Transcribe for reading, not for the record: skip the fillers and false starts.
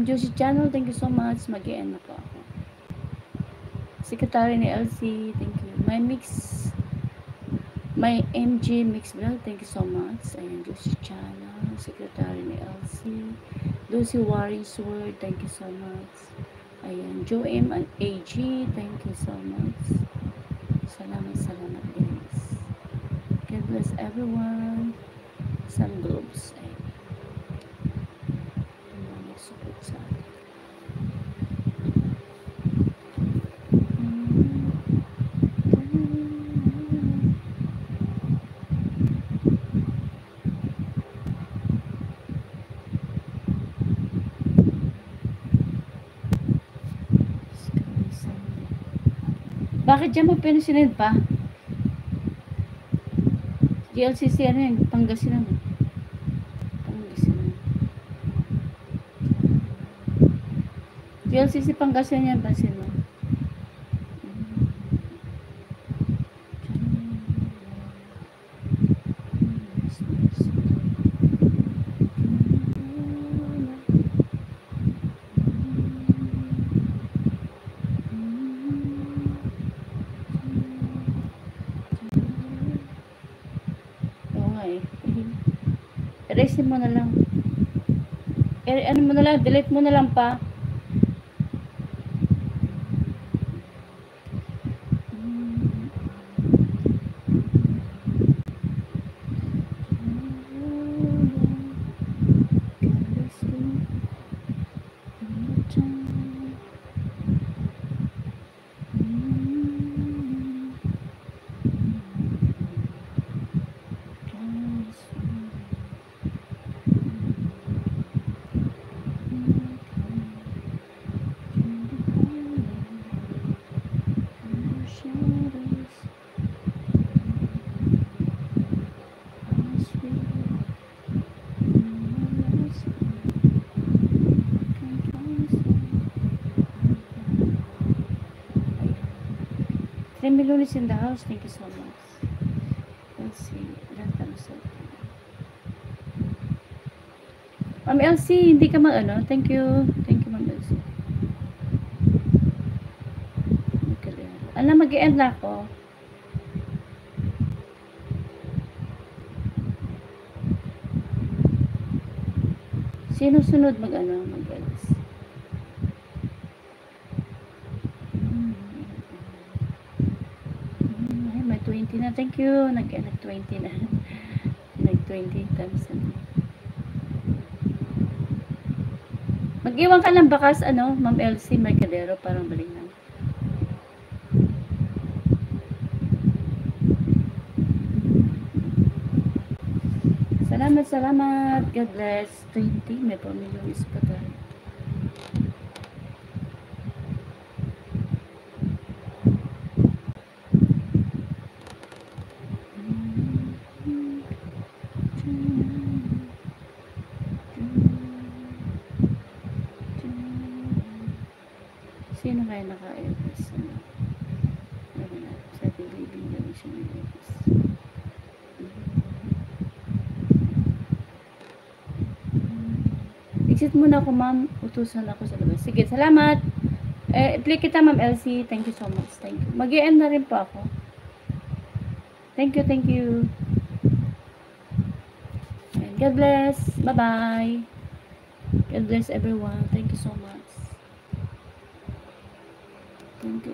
Juicy Channel, thank you so much. Mag-i-end na po ako. Secretary ni LC, thank you. My MG Mix Bell, thank you so much. Ayan, Juicy Channel, Secretary ni LC. Lucy Warringsword, thank you so much. Ayan, Joe M and AG, thank you so much. Salamat guys. God bless everyone. Sun globes. Ayan. Support sa akin. Bakit dyan mo pinasinid pa? GLCC ano yun? Pangasinan. GLCC Pangasinan yan, pansin mo. Erase mo na lang. Ano mo na lang, delete mo na lang pa. Million is in the house. Thank you so much. Let's see. Ma'am LC, hindi ka ano? Thank you. Thank you, Ma'am LC. Alam, mag-i-end na ako. Sino sunod mag-ano? Mag-LC. May 20 na. Thank you. Nag-20 na. Nag-20 times. Mag-iwan ka ng bakas, ano, Ma'am LC Mercadero, parang balik na. Salamat. God bless. 20. May pamilyong pa tayo. Sino kaya naka-airpads? Sa ating living room siya ng airpads. Exit muna ako, ma'am. Utusan ako sa labas. Sige, salamat. I-play kita, Ma'am LC. Thank you so much. Thank you. Mag-i-end na rin po ako. Thank you. And God bless. Bye-bye. God bless everyone. Thank you so much. Thank you.